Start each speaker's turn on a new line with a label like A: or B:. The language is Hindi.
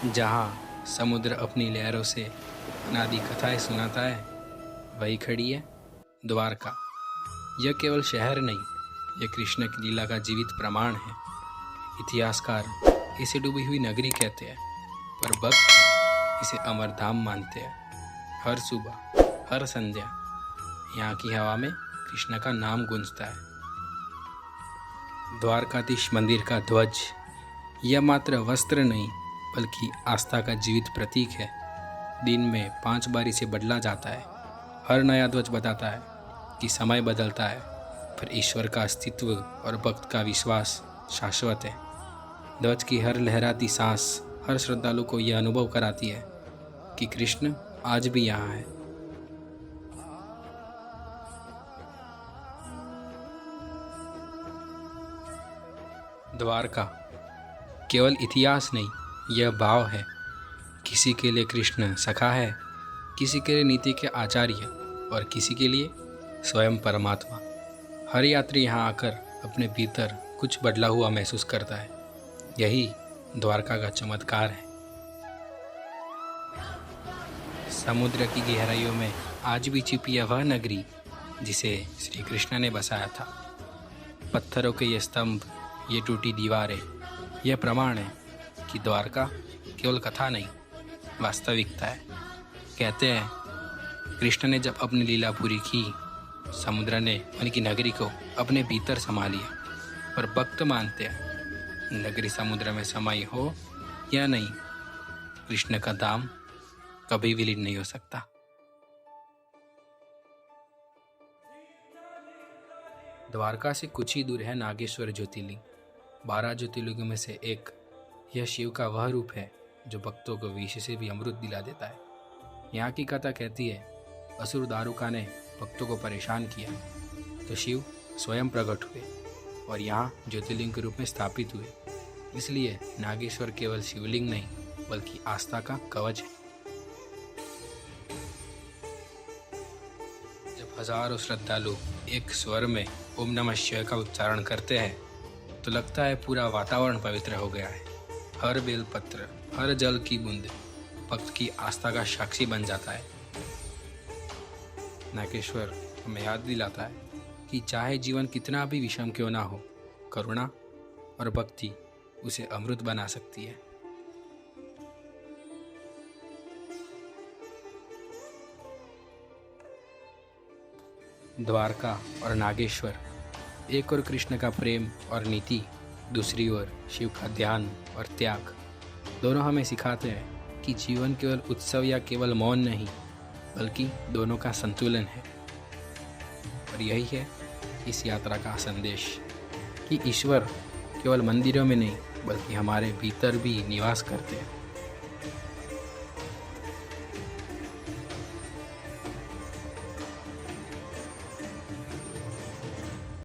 A: जहाँ समुद्र अपनी लहरों से अनादि कथाएं सुनाता है, वही खड़ी है द्वारका। यह केवल शहर नहीं, यह कृष्ण की लीला का जीवित प्रमाण है। इतिहासकार इसे डूबी हुई नगरी कहते हैं, पर भक्त इसे अमरधाम मानते हैं। हर सुबह, हर संध्या यहाँ की हवा में कृष्ण का नाम गूंजता है। द्वारकाधीश मंदिर का ध्वज यह मात्र वस्त्र नहीं, बल्कि आस्था का जीवित प्रतीक है। दिन में 5 बार इसे बदला जाता है। हर नया ध्वज बताता है कि समय बदलता है, पर ईश्वर का अस्तित्व और भक्त का विश्वास शाश्वत है। ध्वज की हर लहराती सांस हर श्रद्धालु को यह अनुभव कराती है कि कृष्ण आज भी यहाँ है। द्वारका केवल इतिहास नहीं, यह भाव है। किसी के लिए कृष्ण सखा है, किसी के लिए नीति के आचार्य और किसी के लिए स्वयं परमात्मा। हर यात्री यहाँ आकर अपने भीतर कुछ बदला हुआ महसूस करता है। यही द्वारका का चमत्कार है। समुद्र की गहराइयों में आज भी छिपी है वह नगरी जिसे श्री कृष्ण ने बसाया था। पत्थरों के ये स्तंभ, ये टूटी दीवारें, यह प्रमाण है कि द्वारका केवल कथा नहीं, वास्तविकता है। कहते हैं कृष्ण ने जब अपनी लीला पूरी की, समुद्र ने उनकी नगरी को अपने भीतर समा लिया। पर भक्त मानते हैं नगरी समुद्र में समाई हो या नहीं, कृष्ण का धाम कभी विलीन नहीं हो सकता। द्वारका से कुछ ही दूर है नागेश्वर ज्योतिर्लिंग। 12 ज्योतिर्लिंगों में से एक। यह शिव का वह रूप है जो भक्तों को विष से भी अमृत दिला देता है। यहाँ की कथा कहती है असुर दारुका ने भक्तों को परेशान किया तो शिव स्वयं प्रकट हुए और यहाँ ज्योतिर्लिंग के रूप में स्थापित हुए। इसलिए नागेश्वर केवल शिवलिंग नहीं, बल्कि आस्था का कवच है। जब हजारों श्रद्धालु एक स्वर में ओम नमः शिवाय का उच्चारण करते हैं तो लगता है पूरा वातावरण पवित्र हो गया है। हर बेलपत्र, हर जल की बूंद भक्त की आस्था का साक्षी बन जाता है। नागेश्वर हमें याद दिलाता है कि चाहे जीवन कितना भी विषम क्यों ना हो, करुणा और भक्ति उसे अमृत बना सकती है। द्वारका और नागेश्वर, एक और कृष्ण का प्रेम और नीति, दूसरी ओर शिव का ध्यान और त्याग, दोनों हमें सिखाते हैं कि जीवन केवल उत्सव या केवल मौन नहीं, बल्कि दोनों का संतुलन है। और यही है इस यात्रा का संदेश कि ईश्वर केवल मंदिरों में नहीं, बल्कि हमारे भीतर भी निवास करते हैं।